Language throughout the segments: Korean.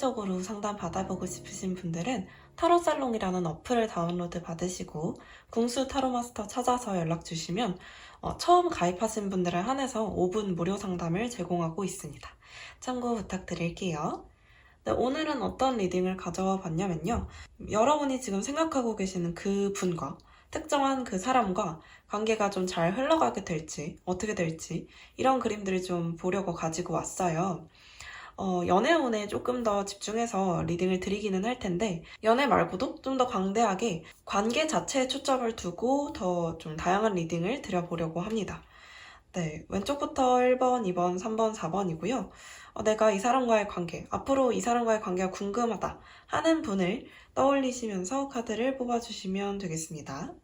개인적으로 상담 받아보고 싶으신 분들은 타로살롱이라는 어플을 다운로드 받으시고 궁수 타로마스터 찾아서 연락 주시면 처음 가입하신 분들에 한해서 5분 무료 상담을 제공하고 있습니다. 참고 부탁드릴게요. 네, 오늘은 어떤 리딩을 가져와 봤냐면요. 여러분이 지금 생각하고 계시는 그 분과 특정한 그 사람과 관계가 좀 잘 흘러가게 될지, 어떻게 될지, 이런 그림들을 좀 보려고 가지고 왔어요. 연애운에 조금 더 집중해서 리딩을 드리기는 할 텐데, 연애 말고도 좀 더 광대하게 관계 자체에 초점을 두고 더 좀 다양한 리딩을 드려보려고 합니다. 네, 왼쪽부터 1번, 2번, 3번, 4번이고요. 내가 이 사람과의 관계, 앞으로 이 사람과의 관계가 궁금하다 하는 분을 떠올리시면서 카드를 뽑아주시면 되겠습니다.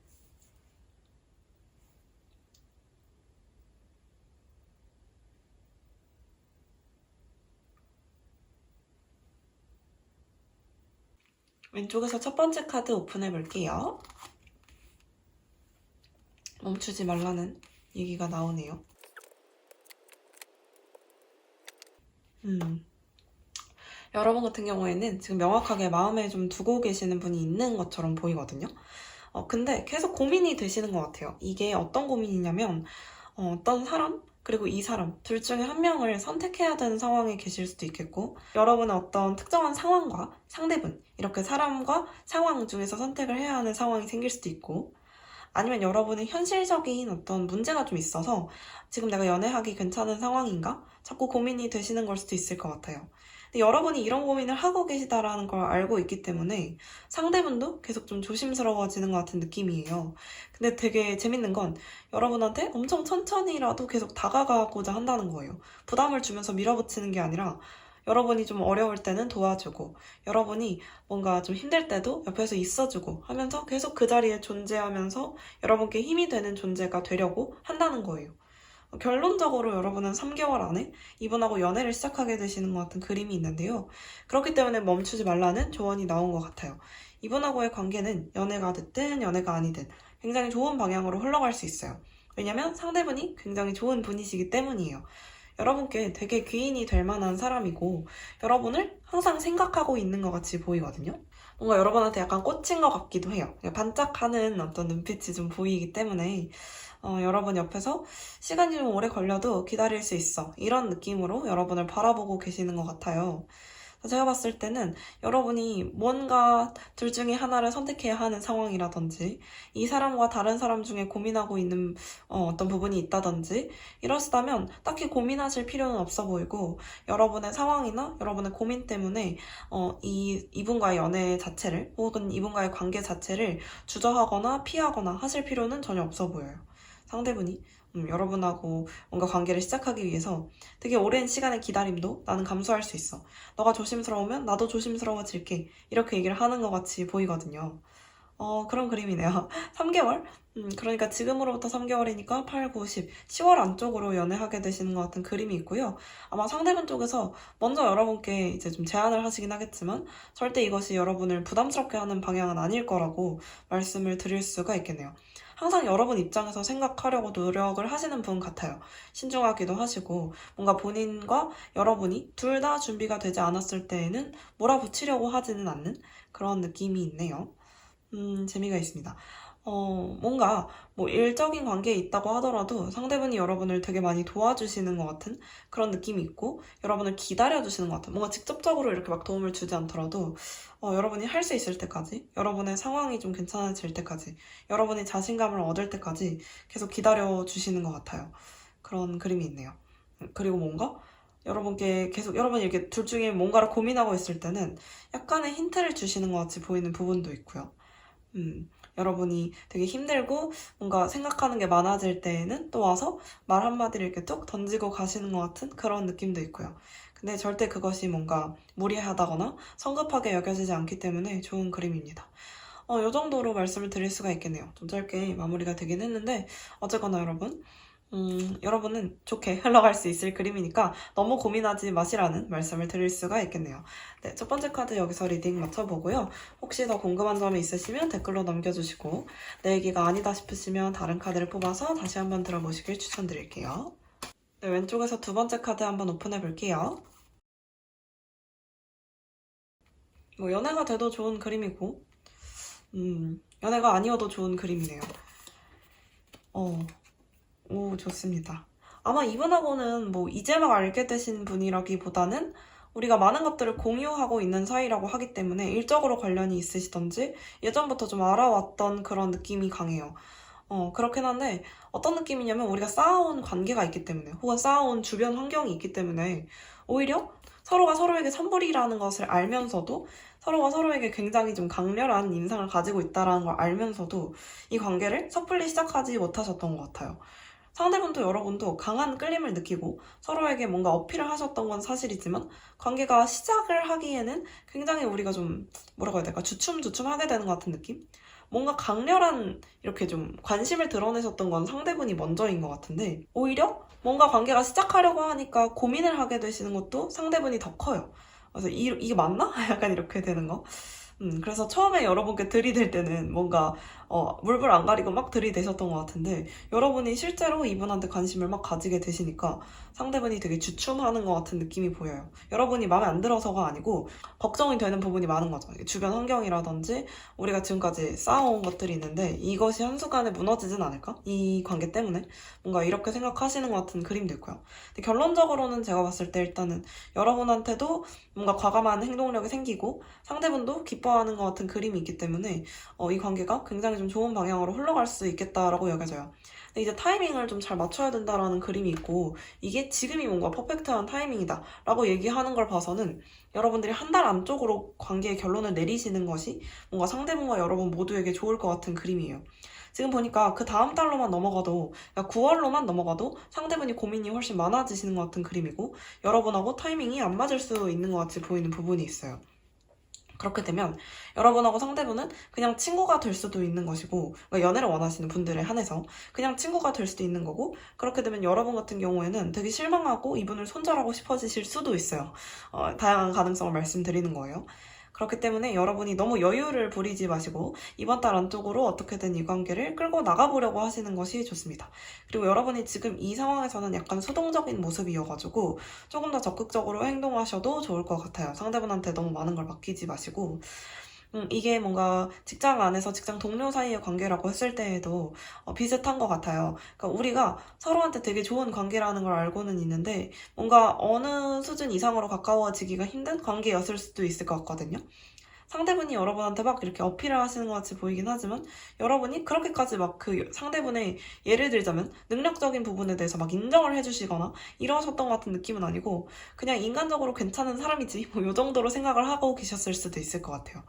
왼쪽에서 첫 번째 카드 오픈해 볼게요. 멈추지 말라는 얘기가 나오네요. 여러분 같은 경우에는 지금 명확하게 마음에 좀 두고 계시는 분이 있는 것처럼 보이거든요. 근데 계속 고민이 되시는 것 같아요. 이게 어떤 고민이냐면, 어떤 사람, 그리고 이 사람, 둘 중에 한 명을 선택해야 되는 상황에 계실 수도 있겠고, 여러분은 어떤 특정한 상황과 상대분, 이렇게 사람과 상황 중에서 선택을 해야 하는 상황이 생길 수도 있고, 아니면 여러분은 현실적인 어떤 문제가 좀 있어서 지금 내가 연애하기 괜찮은 상황인가? 자꾸 고민이 되시는 걸 수도 있을 것 같아요. 근데 여러분이 이런 고민을 하고 계시다라는 걸 알고 있기 때문에 상대분도 계속 좀 조심스러워지는 것 같은 느낌이에요. 근데 되게 재밌는 건 여러분한테 엄청 천천히라도 계속 다가가고자 한다는 거예요. 부담을 주면서 밀어붙이는 게 아니라 여러분이 좀 어려울 때는 도와주고 여러분이 뭔가 좀 힘들 때도 옆에서 있어주고 하면서 계속 그 자리에 존재하면서 여러분께 힘이 되는 존재가 되려고 한다는 거예요. 결론적으로 여러분은 3개월 안에 이분하고 연애를 시작하게 되시는 것 같은 그림이 있는데요. 그렇기 때문에 멈추지 말라는 조언이 나온 것 같아요. 이분하고의 관계는 연애가 됐든 연애가 아니든 굉장히 좋은 방향으로 흘러갈 수 있어요. 왜냐면 상대분이 굉장히 좋은 분이시기 때문이에요. 여러분께 되게 귀인이 될 만한 사람이고 여러분을 항상 생각하고 있는 것 같이 보이거든요. 뭔가 여러분한테 약간 꽂힌 것 같기도 해요. 반짝하는 어떤 눈빛이 좀 보이기 때문에 여러분 옆에서 시간이 좀 오래 걸려도 기다릴 수 있어. 이런 느낌으로 여러분을 바라보고 계시는 것 같아요. 제가 봤을 때는 여러분이 뭔가 둘 중에 하나를 선택해야 하는 상황이라든지 이 사람과 다른 사람 중에 고민하고 있는 어떤 부분이 있다든지 이러시다면 딱히 고민하실 필요는 없어 보이고 여러분의 상황이나 여러분의 고민 때문에 이분과의 연애 자체를 혹은 이분과의 관계 자체를 주저하거나 피하거나 하실 필요는 전혀 없어 보여요. 상대분이 여러분하고 뭔가 관계를 시작하기 위해서 되게 오랜 시간의 기다림도 나는 감수할 수 있어. 너가 조심스러우면 나도 조심스러워질게. 이렇게 얘기를 하는 것 같이 보이거든요. 그런 그림이네요. 3개월? 그러니까 지금으로부터 3개월이니까 8, 9, 10, 10월 안쪽으로 연애하게 되시는 것 같은 그림이 있고요. 아마 상대분 쪽에서 먼저 여러분께 이제 좀 제안을 하시긴 하겠지만 절대 이것이 여러분을 부담스럽게 하는 방향은 아닐 거라고 말씀을 드릴 수가 있겠네요. 항상 여러분 입장에서 생각하려고 노력을 하시는 분 같아요. 신중하기도 하시고 뭔가 본인과 여러분이 둘 다 준비가 되지 않았을 때에는 몰아붙이려고 하지는 않는 그런 느낌이 있네요. 재미가 있습니다. 뭔가 뭐 일적인 관계에 있다고 하더라도 상대분이 여러분을 되게 많이 도와주시는 것 같은 그런 느낌이 있고 여러분을 기다려주시는 것 같은 뭔가 직접적으로 이렇게 막 도움을 주지 않더라도 여러분이 할 수 있을 때까지 여러분의 상황이 좀 괜찮아질 때까지 여러분이 자신감을 얻을 때까지 계속 기다려주시는 것 같아요. 그런 그림이 있네요. 그리고 뭔가 여러분께 계속 여러분이 이렇게 둘 중에 뭔가를 고민하고 있을 때는 약간의 힌트를 주시는 것 같이 보이는 부분도 있고요. 여러분이 되게 힘들고 뭔가 생각하는 게 많아질 때에는 또 와서 말 한마디를 이렇게 뚝 던지고 가시는 것 같은 그런 느낌도 있고요. 근데 절대 그것이 뭔가 무리하다거나 성급하게 여겨지지 않기 때문에 좋은 그림입니다. 이 정도로 말씀을 드릴 수가 있겠네요. 좀 짧게 마무리가 되긴 했는데 어쨌거나 여러분은 좋게 흘러갈 수 있을 그림이니까 너무 고민하지 마시라는 말씀을 드릴 수가 있겠네요. 네, 첫 번째 카드 여기서 리딩 맞춰보고요. 혹시 더 궁금한 점이 있으시면 댓글로 남겨주시고 내 얘기가 아니다 싶으시면 다른 카드를 뽑아서 다시 한번 들어보시길 추천드릴게요. 네, 왼쪽에서 두 번째 카드 한번 오픈해 볼게요. 뭐 연애가 돼도 좋은 그림이고, 연애가 아니어도 좋은 그림이네요. 오, 좋습니다. 아마 이분하고는 뭐 이제 막 알게 되신 분이라기보다는 우리가 많은 것들을 공유하고 있는 사이라고 하기 때문에 일적으로 관련이 있으시던지 예전부터 좀 알아왔던 그런 느낌이 강해요. 그렇긴 한데 어떤 느낌이냐면 우리가 쌓아온 관계가 있기 때문에 혹은 쌓아온 주변 환경이 있기 때문에 오히려 서로가 서로에게 선불이라는 것을 알면서도 서로가 서로에게 굉장히 좀 강렬한 인상을 가지고 있다는 걸 알면서도 이 관계를 섣불리 시작하지 못하셨던 것 같아요. 상대분도 여러분도 강한 끌림을 느끼고 서로에게 뭔가 어필을 하셨던 건 사실이지만 관계가 시작을 하기에는 굉장히 우리가 좀 뭐라고 해야 될까 주춤주춤하게 되는 것 같은 느낌? 뭔가 강렬한 이렇게 좀 관심을 드러내셨던 건 상대분이 먼저인 것 같은데 오히려 뭔가 관계가 시작하려고 하니까 고민을 하게 되시는 것도 상대분이 더 커요. 그래서 이게 맞나? 약간 이렇게 되는 거. 그래서 처음에 여러분께 들이댈 때는 뭔가 물불 안 가리고 막 들이대셨던 것 같은데 여러분이 실제로 이분한테 관심을 막 가지게 되시니까 상대분이 되게 주춤하는 것 같은 느낌이 보여요. 여러분이 마음에 안 들어서가 아니고 걱정이 되는 부분이 많은 거죠. 주변 환경이라든지 우리가 지금까지 쌓아온 것들이 있는데 이것이 한순간에 무너지진 않을까? 이 관계 때문에 뭔가 이렇게 생각하시는 것 같은 그림도 있고요. 근데 결론적으로는 제가 봤을 때 일단은 여러분한테도 뭔가 과감한 행동력이 생기고 상대분도 기뻐하는 것 같은 그림이 있기 때문에 이 관계가 굉장히 좀 좋은 방향으로 흘러갈 수 있겠다라고 여겨져요. 근데 이제 타이밍을 좀 잘 맞춰야 된다라는 그림이 있고 이게 지금이 뭔가 퍼펙트한 타이밍이다 라고 얘기하는 걸 봐서는 여러분들이 한 달 안쪽으로 관계의 결론을 내리시는 것이 뭔가 상대분과 여러분 모두에게 좋을 것 같은 그림이에요. 지금 보니까 그 다음 달로만 넘어가도, 그러니까 9월로만 넘어가도 상대분이 고민이 훨씬 많아지시는 것 같은 그림이고 여러분하고 타이밍이 안 맞을 수 있는 것 같이 보이는 부분이 있어요. 그렇게 되면 여러분하고 상대분은 그냥 친구가 될 수도 있는 것이고 그러니까 연애를 원하시는 분들에 한해서 그냥 친구가 될 수도 있는 거고 그렇게 되면 여러분 같은 경우에는 되게 실망하고 이분을 손절하고 싶어지실 수도 있어요. 다양한 가능성을 말씀드리는 거예요. 그렇기 때문에 여러분이 너무 여유를 부리지 마시고 이번 달 안쪽으로 어떻게든 이 관계를 끌고 나가보려고 하시는 것이 좋습니다. 그리고 여러분이 지금 이 상황에서는 약간 수동적인 모습이어가지고 조금 더 적극적으로 행동하셔도 좋을 것 같아요. 상대분한테 너무 많은 걸 맡기지 마시고 이게 뭔가 직장 안에서 직장 동료 사이의 관계라고 했을 때에도 비슷한 것 같아요. 그러니까 우리가 서로한테 되게 좋은 관계라는 걸 알고는 있는데 뭔가 어느 수준 이상으로 가까워지기가 힘든 관계였을 수도 있을 것 같거든요. 상대분이 여러분한테 막 이렇게 어필을 하시는 것 같이 보이긴 하지만 여러분이 그렇게까지 막 그 상대분의 예를 들자면 능력적인 부분에 대해서 막 인정을 해주시거나 이러셨던 것 같은 느낌은 아니고 그냥 인간적으로 괜찮은 사람이지 뭐 요 정도로 생각을 하고 계셨을 수도 있을 것 같아요.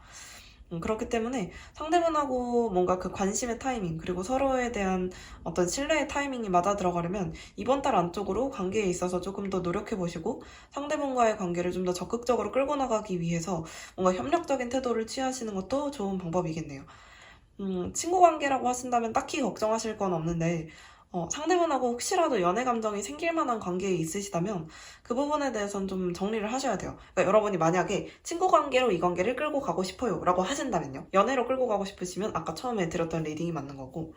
그렇기 때문에 상대분하고 뭔가 그 관심의 타이밍 그리고 서로에 대한 어떤 신뢰의 타이밍이 맞아 들어가려면 이번 달 안쪽으로 관계에 있어서 조금 더 노력해보시고 상대분과의 관계를 좀 더 적극적으로 끌고 나가기 위해서 뭔가 협력적인 태도를 취하시는 것도 좋은 방법이겠네요. 친구 관계라고 하신다면 딱히 걱정하실 건 없는데 상대분하고 혹시라도 연애 감정이 생길 만한 관계에 있으시다면 그 부분에 대해서는 좀 정리를 하셔야 돼요. 그러니까 여러분이 만약에 친구 관계로 이 관계를 끌고 가고 싶어요 라고 하신다면요. 연애로 끌고 가고 싶으시면 아까 처음에 드렸던 리딩이 맞는 거고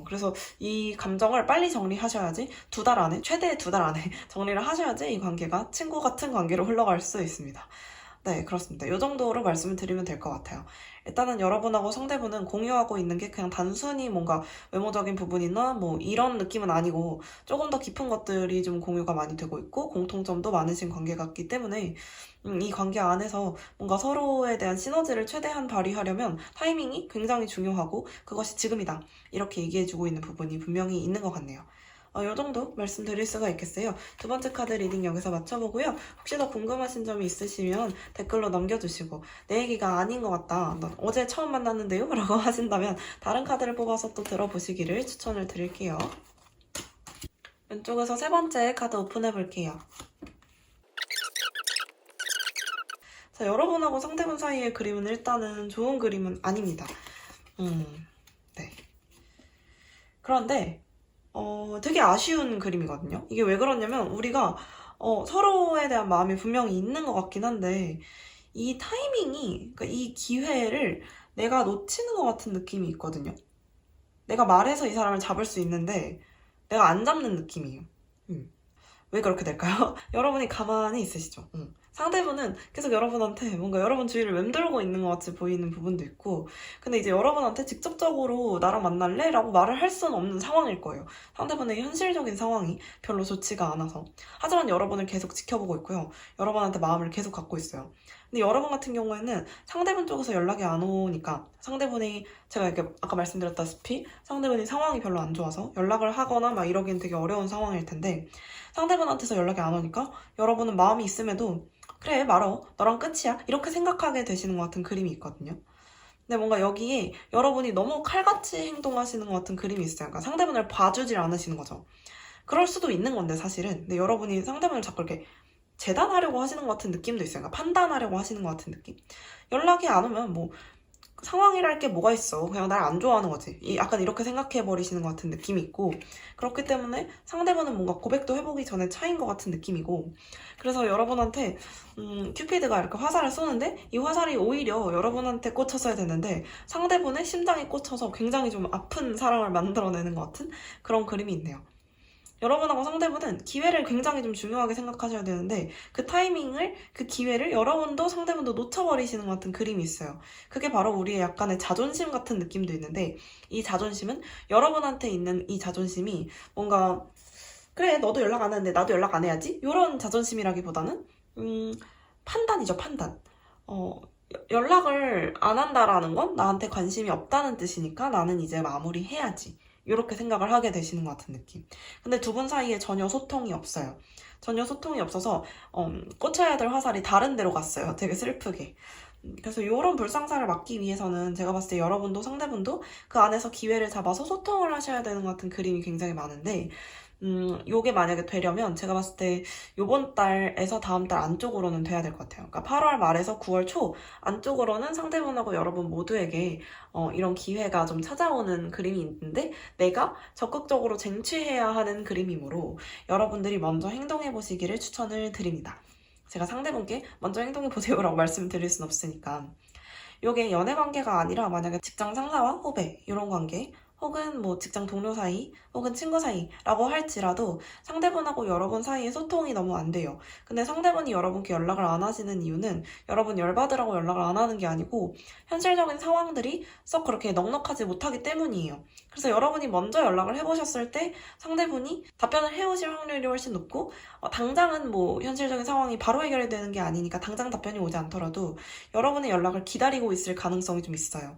그래서 이 감정을 빨리 정리하셔야지 두 달 안에 최대 두 달 안에 정리를 하셔야지 이 관계가 친구 같은 관계로 흘러갈 수 있습니다. 네, 그렇습니다. 이 정도로 말씀을 드리면 될 것 같아요. 일단은 여러분하고 상대분은 공유하고 있는 게 그냥 단순히 뭔가 외모적인 부분이나 뭐 이런 느낌은 아니고 조금 더 깊은 것들이 좀 공유가 많이 되고 있고 공통점도 많으신 관계 같기 때문에 이 관계 안에서 뭔가 서로에 대한 시너지를 최대한 발휘하려면 타이밍이 굉장히 중요하고 그것이 지금이다. 이렇게 얘기해주고 있는 부분이 분명히 있는 것 같네요. 이 정도 말씀드릴 수가 있겠어요. 두 번째 카드 리딩 여기서 마쳐보고요. 혹시 더 궁금하신 점이 있으시면 댓글로 남겨주시고 내 얘기가 아닌 것 같다. 나 어제 처음 만났는데요? 라고 하신다면 다른 카드를 뽑아서 또 들어보시기를 추천을 드릴게요. 왼쪽에서 세 번째 카드 오픈해볼게요. 자, 여러분하고 상대분 사이의 그림은 일단은 좋은 그림은 아닙니다. 네. 그런데 되게 아쉬운 그림이거든요. 이게 왜 그러냐면 우리가 서로에 대한 마음이 분명히 있는 것 같긴 한데 이 타이밍이, 그러니까 이 기회를 내가 놓치는 것 같은 느낌이 있거든요. 내가 말해서 이 사람을 잡을 수 있는데 내가 안 잡는 느낌이에요. 왜 그렇게 될까요? 여러분이 가만히 있으시죠? 상대분은 계속 여러분한테 뭔가 여러분 주위를 맴돌고 있는 것 같이 보이는 부분도 있고, 근데 이제 여러분한테 직접적으로 나랑 만날래? 라고 말을 할 수는 없는 상황일 거예요. 상대분의 현실적인 상황이 별로 좋지가 않아서. 하지만 여러분을 계속 지켜보고 있고요. 여러분한테 마음을 계속 갖고 있어요. 근데 여러분 같은 경우에는 상대분 쪽에서 연락이 안 오니까, 상대분이 제가 이렇게 아까 말씀드렸다시피 상대분이 상황이 별로 안 좋아서 연락을 하거나 막 이러기엔 되게 어려운 상황일 텐데, 상대분한테서 연락이 안 오니까 여러분은 마음이 있음에도 그래 말어 너랑 끝이야 이렇게 생각하게 되시는 것 같은 그림이 있거든요. 근데 뭔가 여기에 여러분이 너무 칼같이 행동하시는 것 같은 그림이 있어요. 그러니까 상대분을 봐주질 않으시는 거죠. 그럴 수도 있는 건데 사실은. 근데 여러분이 상대분을 자꾸 이렇게 재단하려고 하시는 것 같은 느낌도 있어요. 그러니까 판단하려고 하시는 것 같은 느낌. 연락이 안 오면 뭐 상황이랄 게 뭐가 있어. 그냥 날 안 좋아하는 거지. 약간 이렇게 생각해 버리시는 것 같은 느낌이 있고, 그렇기 때문에 상대분은 뭔가 고백도 해보기 전에 차인 것 같은 느낌이고, 그래서 여러분한테 큐피드가 이렇게 화살을 쏘는데 이 화살이 오히려 여러분한테 꽂혔어야 되는데 상대분의 심장에 꽂혀서 굉장히 좀 아픈 사랑을 만들어내는 것 같은 그런 그림이 있네요. 여러분하고 상대분은 기회를 굉장히 좀 중요하게 생각하셔야 되는데 그 타이밍을, 그 기회를 여러분도 상대분도 놓쳐버리시는 것 같은 그림이 있어요. 그게 바로 우리의 약간의 자존심 같은 느낌도 있는데, 이 자존심은 여러분한테 있는 이 자존심이 뭔가 그래 너도 연락 안 하는데 나도 연락 안 해야지 이런 자존심이라기보다는 판단이죠. 판단. 연락을 안 한다라는 건 나한테 관심이 없다는 뜻이니까 나는 이제 마무리해야지. 이렇게 생각을 하게 되시는 것 같은 느낌. 근데 두 분 사이에 전혀 소통이 없어요. 전혀 소통이 없어서 꽂혀야 될 화살이 다른 데로 갔어요. 되게 슬프게. 그래서 이런 불상사를 막기 위해서는 제가 봤을 때 여러분도 상대분도 그 안에서 기회를 잡아서 소통을 하셔야 되는 것 같은 그림이 굉장히 많은데, 요게 만약에 되려면 제가 봤을 때 요번 달에서 다음 달 안쪽으로는 돼야 될 것 같아요. 그러니까 8월 말에서 9월 초 안쪽으로는 상대분하고 여러분 모두에게 이런 기회가 좀 찾아오는 그림이 있는데, 내가 적극적으로 쟁취해야 하는 그림이므로 여러분들이 먼저 행동해 보시기를 추천을 드립니다. 제가 상대분께 먼저 행동해 보세요라고 말씀드릴 순 없으니까. 요게 연애 관계가 아니라 만약에 직장 상사와 후배 이런 관계, 혹은 뭐 직장 동료 사이, 혹은 친구 사이라고 할지라도 상대분하고 여러분 사이에 소통이 너무 안 돼요. 근데 상대분이 여러분께 연락을 안 하시는 이유는 여러분 열받으라고 연락을 안 하는 게 아니고 현실적인 상황들이 썩 그렇게 넉넉하지 못하기 때문이에요. 그래서 여러분이 먼저 연락을 해보셨을 때 상대분이 답변을 해오실 확률이 훨씬 높고, 당장은 뭐 현실적인 상황이 바로 해결이 되는 게 아니니까 당장 답변이 오지 않더라도 여러분의 연락을 기다리고 있을 가능성이 좀 있어요.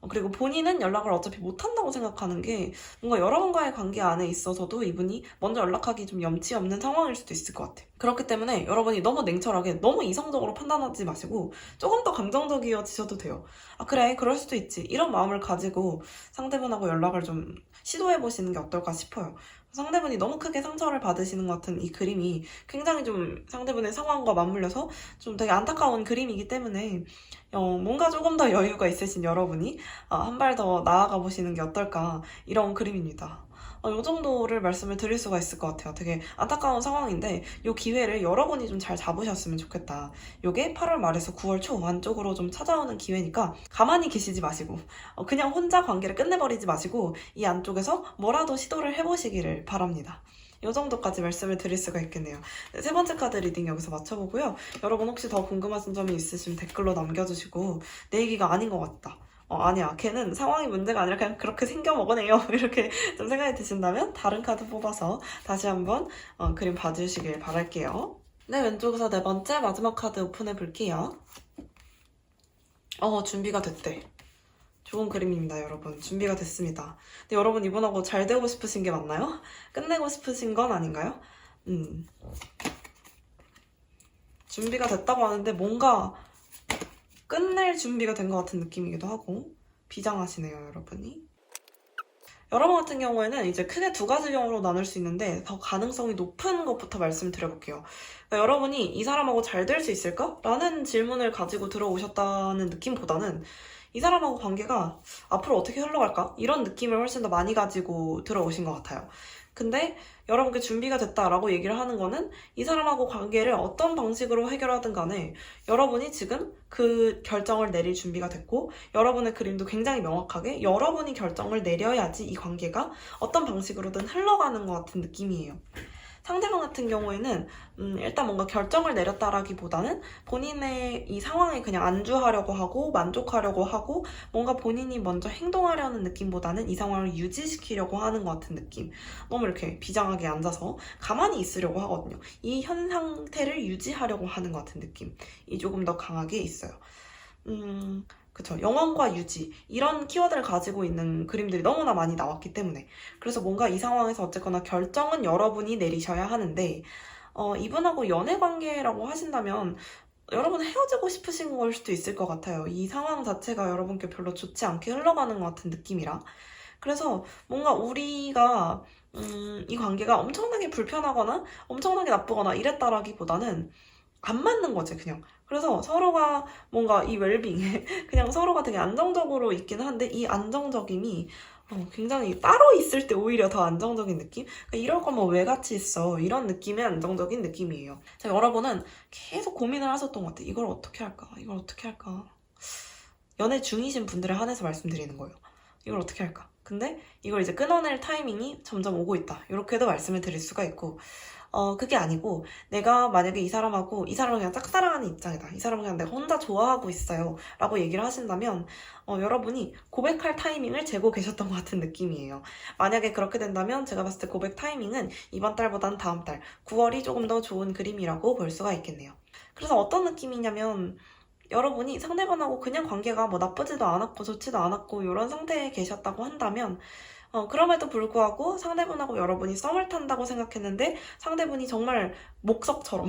그리고 본인은 연락을 어차피 못한다고 생각하는 게 뭔가 여러분과의 관계 안에 있어서도 이분이 먼저 연락하기 좀 염치 없는 상황일 수도 있을 것 같아요. 그렇기 때문에 여러분이 너무 냉철하게 너무 이성적으로 판단하지 마시고 조금 더 감정적이어지셔도 돼요. 아 그래 그럴 수도 있지 이런 마음을 가지고 상대분하고 연락을 좀 시도해보시는 게 어떨까 싶어요. 상대분이 너무 크게 상처를 받으시는 것 같은 이 그림이 굉장히 좀 상대분의 상황과 맞물려서 좀 되게 안타까운 그림이기 때문에 뭔가 조금 더 여유가 있으신 여러분이 한 발 더 나아가 보시는 게 어떨까 이런 그림입니다. 이 정도를 말씀을 드릴 수가 있을 것 같아요. 되게 안타까운 상황인데 이 기회를 여러분이 좀 잘 잡으셨으면 좋겠다. 이게 8월 말에서 9월 초 안쪽으로 좀 찾아오는 기회니까 가만히 계시지 마시고 그냥 혼자 관계를 끝내버리지 마시고 이 안쪽에서 뭐라도 시도를 해보시기를 바랍니다. 이 정도까지 말씀을 드릴 수가 있겠네요. 네, 세 번째 카드 리딩 여기서 마쳐보고요. 여러분 혹시 더 궁금하신 점이 있으시면 댓글로 남겨주시고 내 얘기가 아닌 것 같다. 아니야. 걔는 상황이 문제가 아니라 그냥 그렇게 생겨먹으네요. 이렇게 좀 생각이 드신다면 다른 카드 뽑아서 다시 한번 그림 봐주시길 바랄게요. 네, 왼쪽에서 네 번째 마지막 카드 오픈해 볼게요. 준비가 됐대. 좋은 그림입니다, 여러분. 준비가 됐습니다. 근데 여러분 이분하고 잘 되고 싶으신 게 맞나요? 끝내고 싶으신 건 아닌가요? 준비가 됐다고 하는데 뭔가 끝낼 준비가 된 것 같은 느낌이기도 하고 비장하시네요, 여러분이. 여러분 같은 경우에는 이제 크게 두 가지 경우로 나눌 수 있는데 더 가능성이 높은 것부터 말씀드려볼게요. 그러니까 여러분이 이 사람하고 잘 될 수 있을까? 라는 질문을 가지고 들어오셨다는 느낌보다는 이 사람하고 관계가 앞으로 어떻게 흘러갈까? 이런 느낌을 훨씬 더 많이 가지고 들어오신 것 같아요. 근데 여러분께 준비가 됐다라고 얘기를 하는 거는 이 사람하고 관계를 어떤 방식으로 해결하든 간에 여러분이 지금 그 결정을 내릴 준비가 됐고, 여러분의 그림도 굉장히 명확하게 여러분이 결정을 내려야지 이 관계가 어떤 방식으로든 흘러가는 것 같은 느낌이에요. 상대방 같은 경우에는 일단 뭔가 결정을 내렸다라기보다는 본인의 이 상황에 그냥 안주하려고 하고 만족하려고 하고 뭔가 본인이 먼저 행동하려는 느낌보다는 이 상황을 유지시키려고 하는 것 같은 느낌. 너무 이렇게 비장하게 앉아서 가만히 있으려고 하거든요. 이 현 상태를 유지하려고 하는 것 같은 느낌이 조금 더 강하게 있어요. 그쵸. 영원과 유지 이런 키워드를 가지고 있는 그림들이 너무나 많이 나왔기 때문에 그래서 뭔가 이 상황에서 어쨌거나 결정은 여러분이 내리셔야 하는데 이분하고 연애 관계라고 하신다면 여러분 헤어지고 싶으신 걸 수도 있을 것 같아요. 이 상황 자체가 여러분께 별로 좋지 않게 흘러가는 것 같은 느낌이라 그래서 뭔가 우리가 이 관계가 엄청나게 불편하거나 엄청나게 나쁘거나 이랬다라기보다는 안 맞는 거지 그냥. 그래서 서로가 뭔가 이 웰빙에 그냥 서로가 되게 안정적으로 있긴 한데 이 안정적임이 굉장히 따로 있을 때 오히려 더 안정적인 느낌? 그러니까 이럴 거면 왜 같이 있어? 이런 느낌의 안정적인 느낌이에요. 자, 여러분은 계속 고민을 하셨던 것 같아요. 이걸 어떻게 할까? 이걸 어떻게 할까? 연애 중이신 분들에 한해서 말씀드리는 거예요. 이걸 어떻게 할까? 근데 이걸 이제 끊어낼 타이밍이 점점 오고 있다. 이렇게도 말씀을 드릴 수가 있고 그게 아니고 내가 만약에 이 사람을 그냥 짝사랑하는 입장이다. 이 사람을 그냥 내가 혼자 좋아하고 있어요. 라고 얘기를 하신다면 여러분이 고백할 타이밍을 재고 계셨던 것 같은 느낌이에요. 만약에 그렇게 된다면 제가 봤을 때 고백 타이밍은 이번 달보다는 다음 달 9월이 조금 더 좋은 그림이라고 볼 수가 있겠네요. 그래서 어떤 느낌이냐면 여러분이 상대방하고 그냥 관계가 뭐 나쁘지도 않았고 좋지도 않았고 이런 상태에 계셨다고 한다면 그럼에도 불구하고 상대분하고 여러분이 썸을 탄다고 생각했는데 상대분이 정말 목석처럼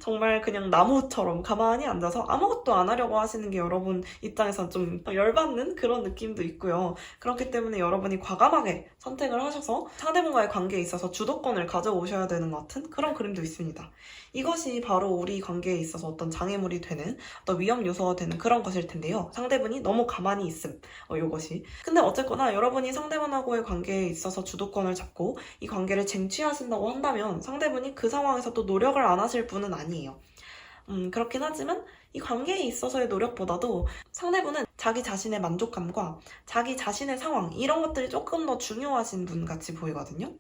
정말 그냥 나무처럼 가만히 앉아서 아무것도 안 하려고 하시는 게 여러분 입장에선 좀 열받는 그런 느낌도 있고요. 그렇기 때문에 여러분이 과감하게 선택을 하셔서 상대분과의 관계에 있어서 주도권을 가져오셔야 되는 것 같은 그런 그림도 있습니다. 이것이 바로 우리 관계에 있어서 어떤 장애물이 되는 어떤 위험 요소가 되는 그런 것일 텐데요. 상대분이 너무 가만히 있음. 요것이. 근데 어쨌거나 여러분이 상대분하고의 관계에 있어서 주도권을 잡고 이 관계를 쟁취하신다고 한다면 상대분이 그 상황에서 또 노력을 안 하실 분은 아니에요. 그렇긴 하지만 이 관계에 있어서의 노력보다도 상대분은 자기 자신의 만족감과 자기 자신의 상황 이런 것들이 조금 더 중요하신 분 같이 보이거든요.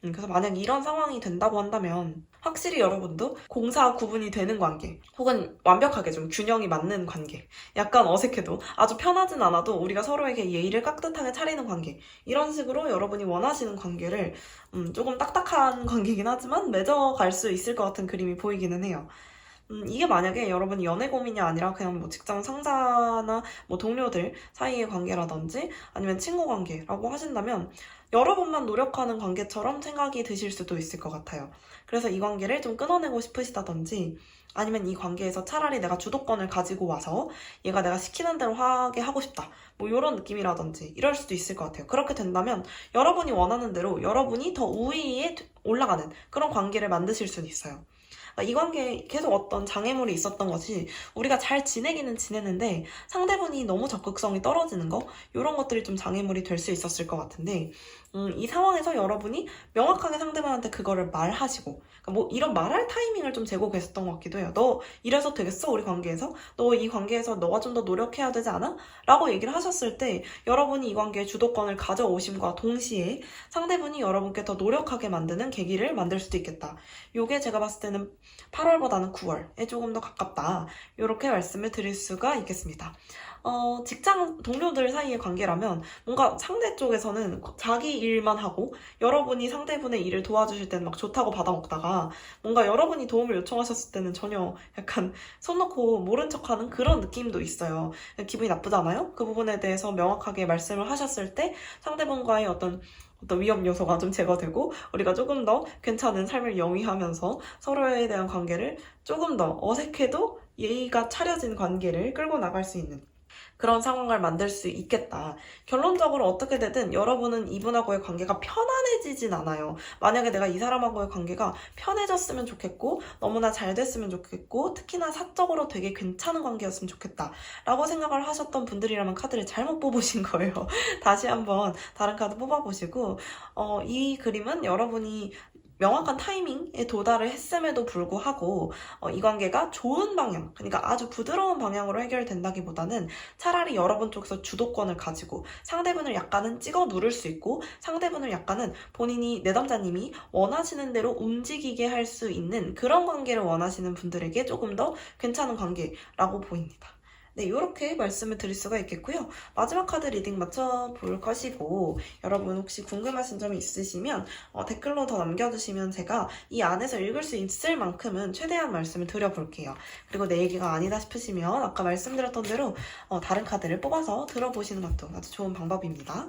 그래서 만약 이런 상황이 된다고 한다면 확실히 여러분도 공사 구분이 되는 관계 혹은 완벽하게 좀 균형이 맞는 관계 약간 어색해도 아주 편하진 않아도 우리가 서로에게 예의를 깍듯하게 차리는 관계 이런 식으로 여러분이 원하시는 관계를 조금 딱딱한 관계이긴 하지만 맺어갈 수 있을 것 같은 그림이 보이기는 해요. 이게 만약에 여러분이 연애 고민이 아니라 그냥 뭐 직장 상사나 뭐 동료들 사이의 관계라든지 아니면 친구 관계라고 하신다면 여러분만 노력하는 관계처럼 생각이 드실 수도 있을 것 같아요. 그래서 이 관계를 좀 끊어내고 싶으시다든지 아니면 이 관계에서 차라리 내가 주도권을 가지고 와서 얘가 내가 시키는 대로 하게 하고 싶다. 뭐 이런 느낌이라든지 이럴 수도 있을 것 같아요. 그렇게 된다면 여러분이 원하는 대로 여러분이 더 우위에 올라가는 그런 관계를 만드실 수는 있어요. 이 관계에 계속 어떤 장애물이 있었던 것이 우리가 잘 지내기는 지내는데 상대분이 너무 적극성이 떨어지는 거 이런 것들이 좀 장애물이 될 수 있었을 것 같은데 이 상황에서 여러분이 명확하게 상대방한테 그거를 말하시고 그러니까 뭐 이런 말할 타이밍을 좀 재고 계셨던 것 같기도 해요. 너 이래서 되겠어? 우리 관계에서? 너 이 관계에서 너가 좀 더 노력해야 되지 않아? 라고 얘기를 하셨을 때 여러분이 이 관계의 주도권을 가져오심과 동시에 상대분이 여러분께 더 노력하게 만드는 계기를 만들 수도 있겠다. 요게 제가 봤을 때는 8월보다는 9월에 조금 더 가깝다. 이렇게 말씀을 드릴 수가 있겠습니다. 직장 동료들 사이의 관계라면 뭔가 상대 쪽에서는 자기 일만 하고 여러분이 상대분의 일을 도와주실 때는 막 좋다고 받아먹다가 뭔가 여러분이 도움을 요청하셨을 때는 전혀 약간 손 놓고 모른 척하는 그런 느낌도 있어요. 기분이 나쁘잖아요? 그 부분에 대해서 명확하게 말씀을 하셨을 때 상대분과의 어떤 위험 요소가 좀 제거되고 우리가 조금 더 괜찮은 삶을 영위하면서 서로에 대한 관계를 조금 더 어색해도 예의가 차려진 관계를 끌고 나갈 수 있는 그런 상황을 만들 수 있겠다. 결론적으로 어떻게 되든 여러분은 이분하고의 관계가 편안해지진 않아요. 만약에 내가 이 사람하고의 관계가 편해졌으면 좋겠고 너무나 잘 됐으면 좋겠고 특히나 사적으로 되게 괜찮은 관계였으면 좋겠다 라고 생각을 하셨던 분들이라면 카드를 잘못 뽑으신 거예요. 다시 한번 다른 카드 뽑아보시고 이 그림은 여러분이 명확한 타이밍에 도달을 했음에도 불구하고 이 관계가 좋은 방향, 그러니까 아주 부드러운 방향으로 해결된다기보다는 차라리 여러분 쪽에서 주도권을 가지고 상대분을 약간은 찍어 누를 수 있고 상대분을 약간은 본인이 내담자님이 원하시는 대로 움직이게 할 수 있는 그런 관계를 원하시는 분들에게 조금 더 괜찮은 관계라고 보입니다. 네, 이렇게 말씀을 드릴 수가 있겠고요. 마지막 카드 리딩 맞춰볼 것이고 여러분 혹시 궁금하신 점이 있으시면 댓글로 더 남겨주시면 제가 이 안에서 읽을 수 있을 만큼은 최대한 말씀을 드려볼게요. 그리고 내 얘기가 아니다 싶으시면 아까 말씀드렸던 대로 다른 카드를 뽑아서 들어보시는 것도 아주 좋은 방법입니다.